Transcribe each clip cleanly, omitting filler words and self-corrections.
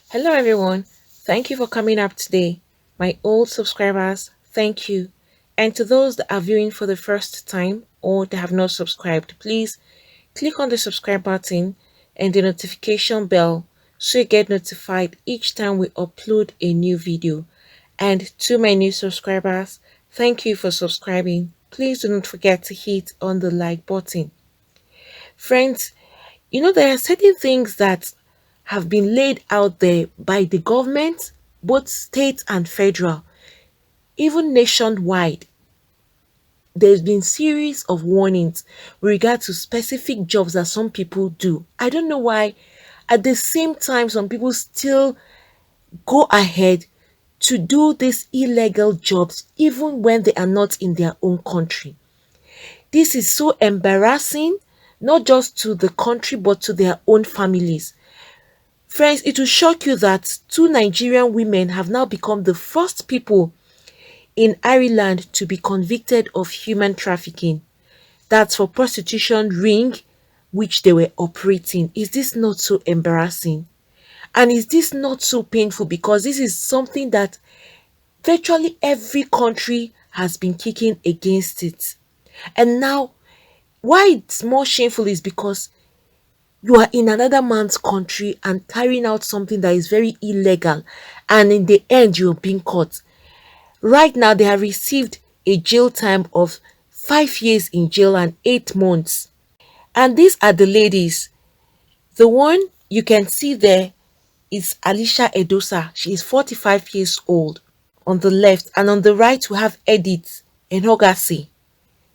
Hello, everyone. Thank you for coming up today. My old subscribers, thank you. And to those that are viewing for the first time or that have not subscribed, please click on the subscribe button and the notification bell so you get notified each time we upload a new video. And to my new subscribers, thank you for subscribing. Please do not forget to hit on the like button. Friends, there are certain things that have been laid out there by the government, both state and federal, even nationwide. There's been series of warnings with regard to specific jobs that some people do. I don't know why. At the same time, some people still go ahead to do these illegal jobs even when they are not in their own country. This is so embarrassing, not just to the country but to their own families. Friends, it will shock you that two Nigerian women have now become the first people in Ireland to be convicted of human trafficking. That's for prostitution ring which they were operating. Is this not so embarrassing? And is this not so painful? Because this is something that virtually every country has been kicking against it. And now, why it's more shameful is because you are in another man's country and carrying out something that is very illegal, and in the end you're being caught. Right now they have received a jail time of 5 years in jail and 8 months. And these are the ladies. The one you can see there is Alicia Edosa. She is 45 years old on the left, and on the right we have Edith Enogasi.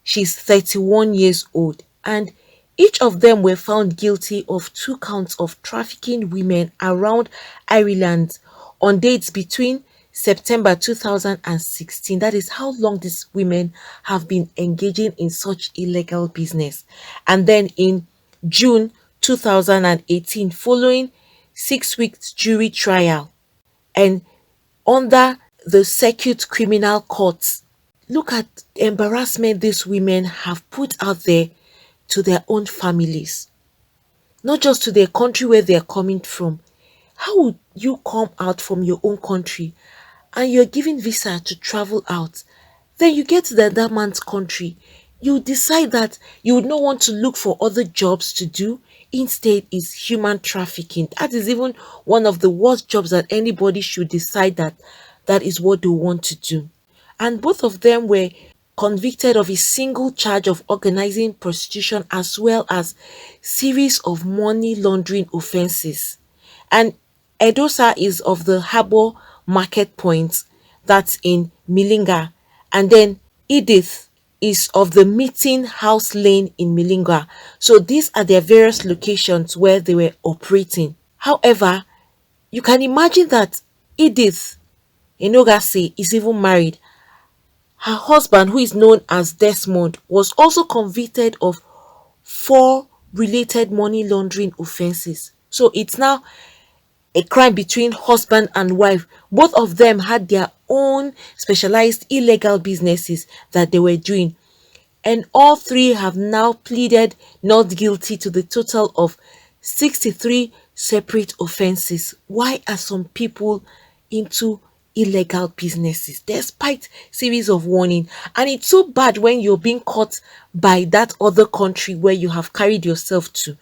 She's 31 years old, and each of them were found guilty of 2 counts of trafficking women around Ireland on dates between September 2016. That is how long these women have been engaging in such illegal business. And then in June 2018, following 6 weeks jury trial and under the circuit criminal courts. Look at the embarrassment these women have put out there to their own families, not just to their country where they are coming from. How would you come out from your own country and you're given visa to travel out? Then you get to that man's country, you decide that you would not want to look for other jobs to do. Instead is human trafficking. That is even one of the worst jobs that anybody should decide that that is what they want to do. And both of them were convicted of a single charge of organizing prostitution as well as series of money laundering offenses. And Edosa is of the Harbour Market Point, that's in Milinga, and then Edith is of the Meeting House Lane in Milinga. So these are their various locations where they were operating. However, you can imagine that Edith Enogase is even married. Her husband, who is known as Desmond, was also convicted of 4 related money laundering offenses. So it's now a crime between husband and wife. Both of them had their own specialized illegal businesses that they were doing. And all three have now pleaded not guilty to the total of 63 separate offenses. Why are some people into illegal businesses despite series of warning? And it's so bad when you're being caught by that other country where you have carried yourself to,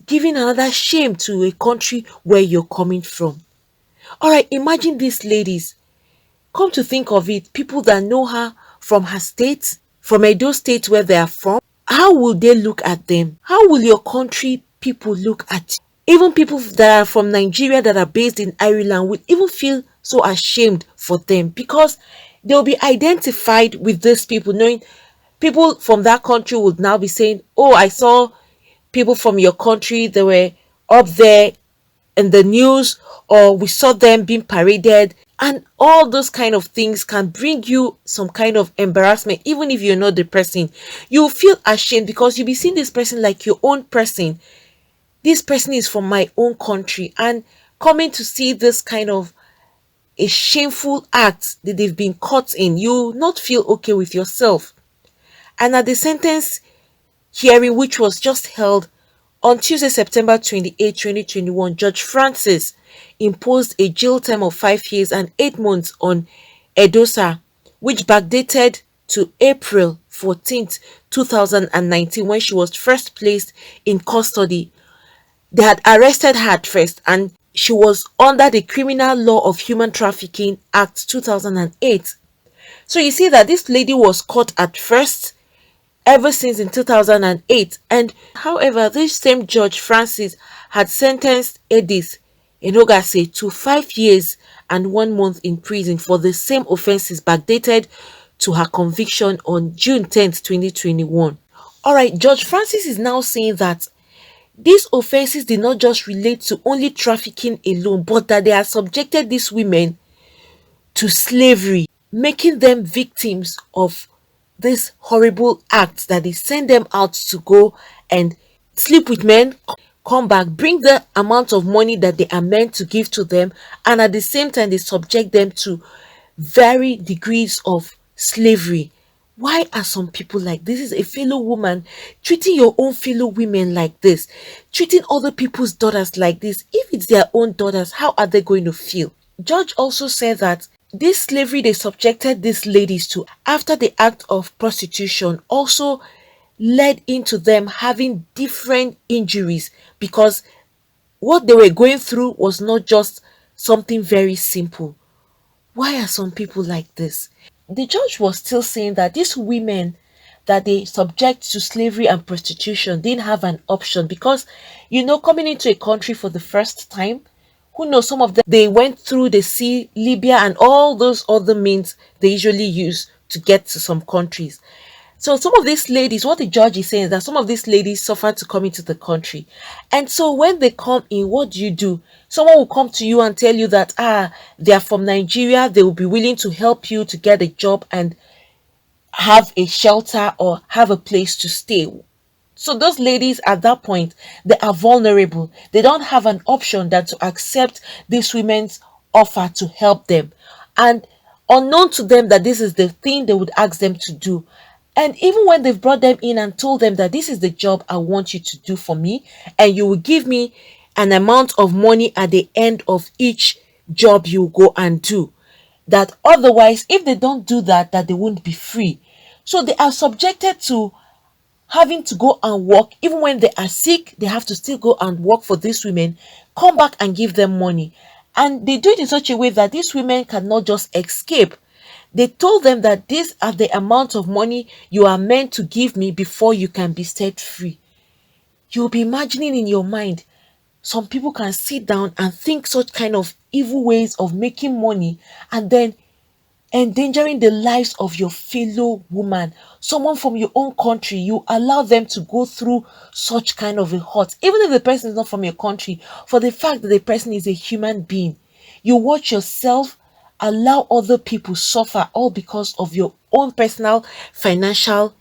giving another shame to a country where you're coming from. All right, imagine these ladies. Come to think of it, people that know her from her state, from Edo State where they are from, how will they look at them? How will your country people look at you? Even people that are from Nigeria that are based in Ireland will even feel so ashamed for them, because they'll be identified with these people, knowing people from that country would now be saying, oh, I saw people from your country, they were up there in the news, or we saw them being paraded. And all those kind of things can bring you some kind of embarrassment. Even if you're not the person, you feel ashamed because you'll be seeing this person like your own person. This person is from my own country, and coming to see this kind of a shameful act that they've been caught in, you not feel okay with yourself. And at the sentence hearing, which was just held On Tuesday, September 28, 2021, Judge Francis imposed a jail term of 5 years and 8 months on Edosa, which backdated to April 14th, 2019, when she was first placed in custody. They had arrested her at first, and she was under the Criminal Law of Human Trafficking Act 2008. So you see that this lady was caught at first ever since in 2008. And however, this same Judge Francis had sentenced Edith Enogase to 5 years and 1 month in prison for the same offenses backdated to her conviction on June 10th, 2021. Alright, Judge Francis is now saying that these offenses did not just relate to only trafficking alone, but that they have subjected these women to slavery, making them victims of this horrible act that they send them out to go and sleep with men, come back, bring the amount of money that they are meant to give to them, and at the same time they subject them to very degrees of slavery. Why are some people like this? Is a fellow woman treating your own fellow women like this, treating other people's daughters like this? If it's their own daughters, how are they going to feel? Judge also said that this slavery they subjected these ladies to after the act of prostitution also led into them having different injuries, because what they were going through was not just something very simple. Why are some people like this? The judge was still saying that these women that they subject to slavery and prostitution didn't have an option, because coming into a country for the first time, who knows, some of them they went through the sea, Libya, and all those other means they usually use to get to some countries. So some of these ladies, what the judge is saying is that some of these ladies suffered to come into the country. And so when they come in, what do? Someone will come to you and tell you that they are from Nigeria, they will be willing to help you to get a job and have a shelter or have a place to stay. So those ladies at that point, they are vulnerable. They don't have an option than to accept this women's offer to help them. And unknown to them that this is the thing they would ask them to do. And even when they've brought them in and told them that this is the job I want you to do for me, and you will give me an amount of money at the end of each job you go and do, that otherwise, if they don't do that, that they won't be free. So they are subjected to having to go and work. Even when they are sick, they have to still go and work for these women, come back and give them money. And they do it in such a way that these women cannot just escape. They told them that these are the amount of money you are meant to give me before you can be set free. You'll be imagining in your mind, some people can sit down and think such kind of evil ways of making money and then endangering the lives of your fellow woman, someone from your own country. You allow them to go through such kind of a hurt, even if the person is not from your country, for the fact that the person is a human being. You watch yourself allow other people suffer, all because of your own personal financial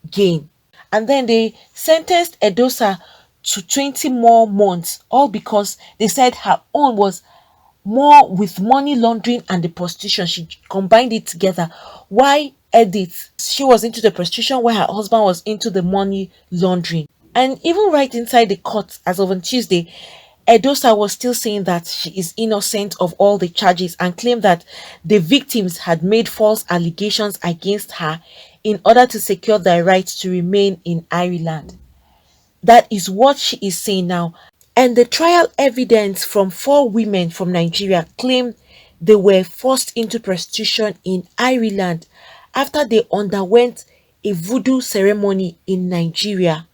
gain. And then they sentenced Edosa to 20 more months, all because they said her own was more with money laundering and the prostitution. She combined it together. Why Edith? She was into the prostitution while her husband was into the money laundering. And even right inside the court, as of on Tuesday, Edosa was still saying that she is innocent of all the charges and claimed that the victims had made false allegations against her in order to secure their right to remain in Ireland. That is what she is saying now. And the trial evidence from 4 women from Nigeria claim they were forced into prostitution in Ireland after they underwent a voodoo ceremony in Nigeria,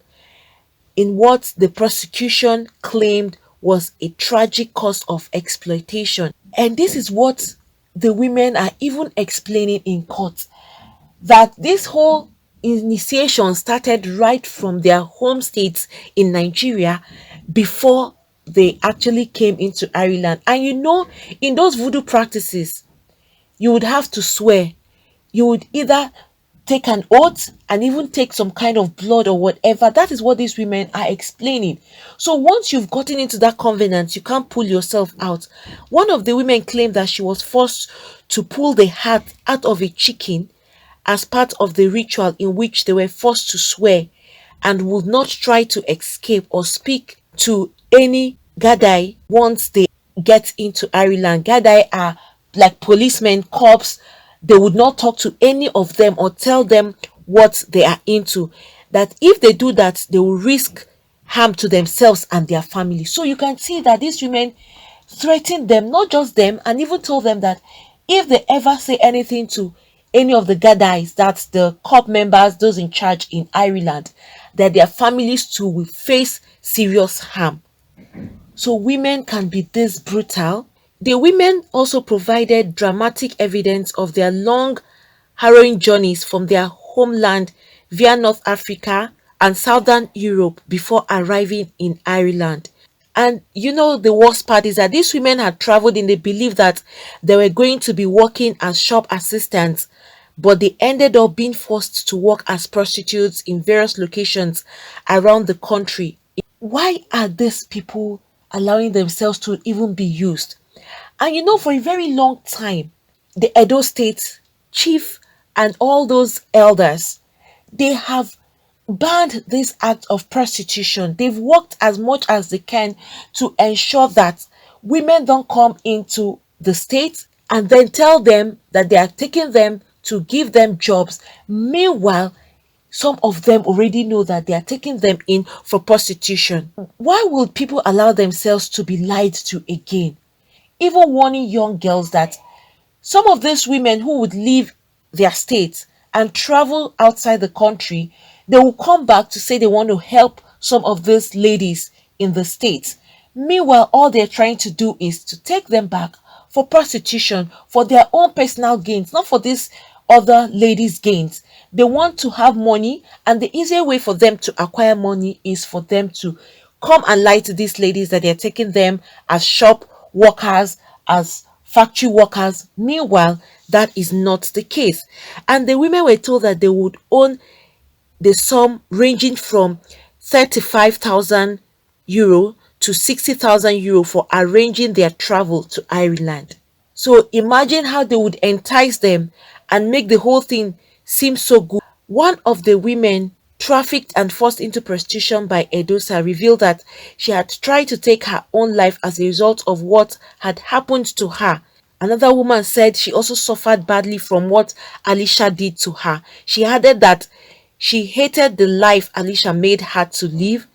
in what the prosecution claimed was a tragic cause of exploitation. And this is what the women are even explaining in court, that this whole initiation started right from their home states in Nigeria before they actually came into Ireland. And in those voodoo practices, you would have to swear. You would either take an oath and even take some kind of blood or whatever. That is what these women are explaining. So once you've gotten into that covenant, you can't pull yourself out. One of the women claimed that she was forced to pull the heart out of a chicken as part of the ritual in which they were forced to swear. and would not try to escape or speak to any Gadai once they get into Ireland. Gadai are like policemen, cops. They would not talk to any of them or tell them what they are into. That if they do that, they will risk harm to themselves and their family. So you can see that these women threatened them, not just them, and even told them that if they ever say anything to any of the Gadais, that's the corp members, those in charge in Ireland, that their families too will face serious harm. So women can be this brutal. The women also provided dramatic evidence of their long, harrowing journeys from their homeland via North Africa and Southern Europe before arriving in Ireland. And you know, the worst part is that these women had traveled in the belief that they were going to be working as shop assistants, but they ended up being forced to work as prostitutes in various locations around the country. Why are these people allowing themselves to even be used? And you know, for a very long time, the Edo State chief and all those elders, they have banned this act of prostitution. They've worked as much as they can to ensure that women don't come into the state and then tell them that they are taking them to give them jobs. Meanwhile, some of them already know that they are taking them in for prostitution. Why will people allow themselves to be lied to again? Even warning young girls that some of these women who would leave their states and travel outside the country, they will come back to say they want to help some of these ladies in the states. Meanwhile, all they're trying to do is to take them back for prostitution for their own personal gains, not for these other ladies' gains. They want to have money, and the easier way for them to acquire money is for them to come and lie to these ladies that they're taking them as shop workers, as factory workers. Meanwhile, that is not the case. And the women were told that they would own the sum ranging from 35,000 euro to 60,000 euro for arranging their travel to Ireland. So imagine how they would entice them and make the whole thing seem so good. One of the women trafficked and forced into prostitution by Edosa revealed that she had tried to take her own life as a result of what had happened to her. Another woman said she also suffered badly from what Alicia did to her. She added that she hated the life Alicia made her to live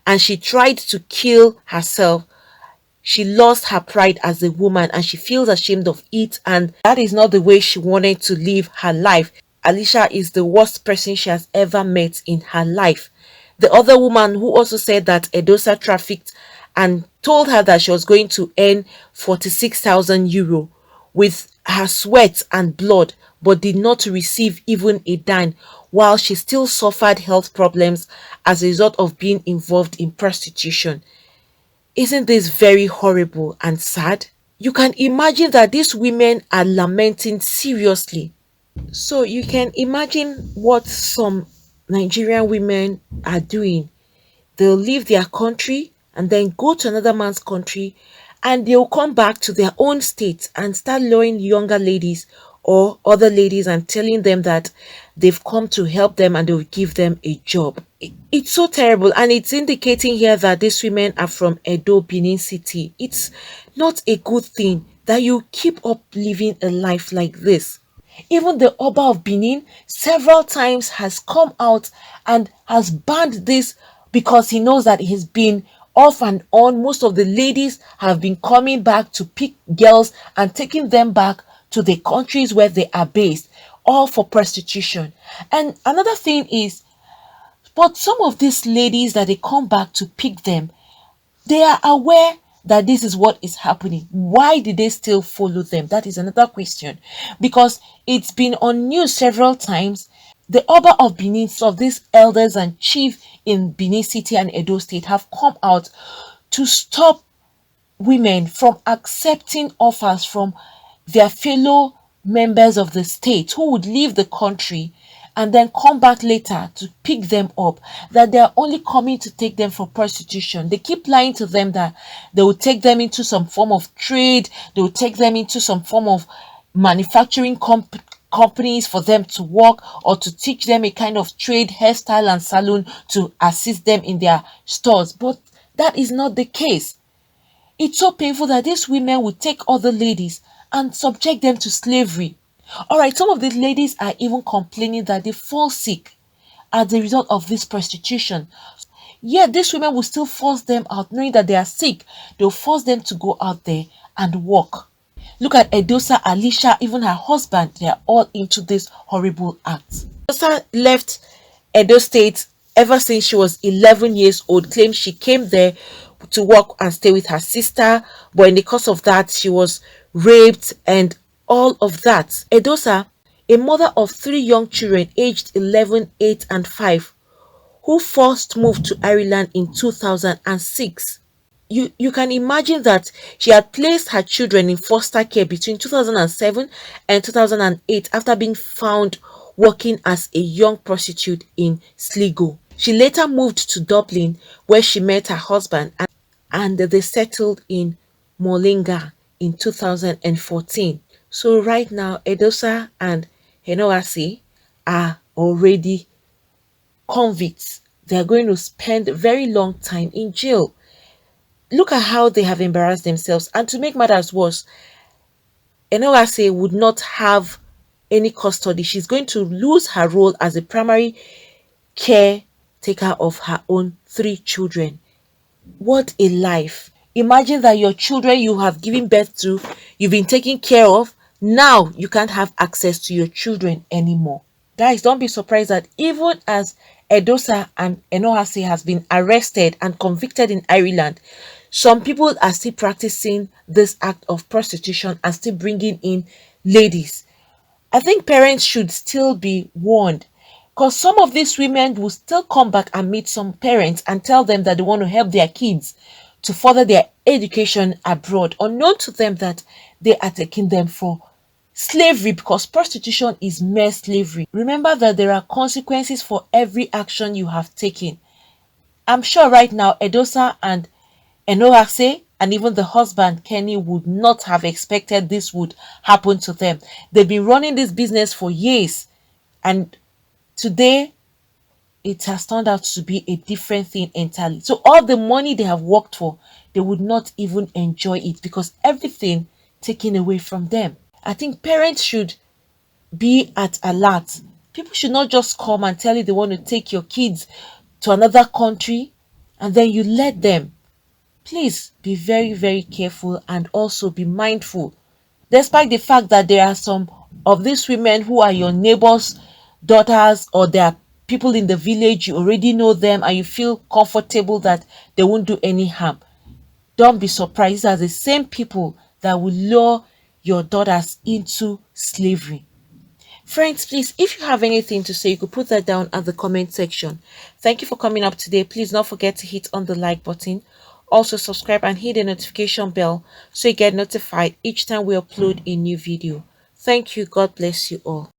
and she tried to kill herself. She lost her pride as a woman and she feels ashamed of it, and that is not the way she wanted to live her life. Alicia is the worst person she has ever met in her life. The other woman who also said that Edosa trafficked and told her that she was going to earn 46,000 euro with her sweat and blood, but did not receive even a dime, while she still suffered health problems as a result of being involved in prostitution. Isn't this very horrible and sad? You can imagine that these women are lamenting seriously. So you can imagine what some Nigerian women are doing. They'll leave their country and then go to another man's country, and they'll come back to their own state and start luring younger ladies or other ladies and telling them that they've come to help them and they'll give them a job. It's so terrible, and it's indicating here that these women are from Edo, Benin City. It's not a good thing that you keep up living a life like this. Even the Oba of Benin several times has come out and has banned this because he knows that he's been off and on. Most of the ladies have been coming back to pick girls and taking them back to the countries where they are based, all for prostitution. And another thing is, but some of these ladies that they come back to pick them, they are aware that this is what is happening. Why did they still follow them? That is another question. Because it's been on news several times. The Oba of Benin, some of these elders and chief in Benin City and Edo State have come out to stop women from accepting offers from their fellow members of the state who would leave the country and then come back later to pick them up, that they are only coming to take them for prostitution. They keep lying to them that they will take them into some form of trade, they will take them into some form of manufacturing companies for them to work, or to teach them a kind of trade, hairstyle and salon to assist them in their stores. But that is not the case. It's so painful that these women will take other ladies and subject them to slavery. All right, some of these ladies are even complaining that they fall sick as a result of this prostitution. Yet these women will still force them out, knowing that they are sick. They'll force them to go out there and work. Look at Edosa, Alicia, even her husband. They are all into this horrible act. Edosa left Edo State ever since she was 11 years old, claimed she came there to work and stay with her sister, but in the course of that, she was raped and all of that. Edosa, a mother of 3 young children aged 11, 8, and 5, who first moved to Ireland in 2006. You can imagine that she had placed her children in foster care between 2007 and 2008 after being found working as a young prostitute in Sligo. She later moved to Dublin, where she met her husband, and they settled in Molinga in 2014. So right now, Edosa and Henoasi are already convicts. They are going to spend a very long time in jail. Look at how they have embarrassed themselves. And to make matters worse, Enoase would not have any custody. She's going to lose her role as a primary caretaker of her own 3 children. What a life. Imagine that your children you have given birth to, you've been taking care of, now you can't have access to your children anymore. Guys, don't be surprised that even as Edosa and Enohase has been arrested and convicted in Ireland, some people are still practicing this act of prostitution and still bringing in ladies. I think parents should still be warned, because some of these women will still come back and meet some parents and tell them that they want to help their kids to further their education abroad, unknown to them that they are taking them for slavery, because prostitution is mere slavery. Remember that there are consequences for every action you have taken. I'm sure right now Edosa and Enohase and even the husband Kenny would not have expected this would happen to them. They've been running this business for years, and today it has turned out to be a different thing entirely. So all the money they have worked for, they would not even enjoy it, because everything taken away from them. I think parents should be at alert. People should not just come and tell you they want to take your kids to another country and then you let them. Please be very, very careful and also be mindful. Despite the fact that there are some of these women who are your neighbors' daughters, or they are people in the village, you already know them and you feel comfortable that they won't do any harm. Don't be surprised. These are the same people that will lure your daughters into slavery. Friends, please, if you have anything to say, you could put that down at the comment section. Thank you for coming up today. Please don't forget to hit on the like button. Also subscribe and hit the notification bell so you get notified each time we upload a new video. Thank you. God bless you all.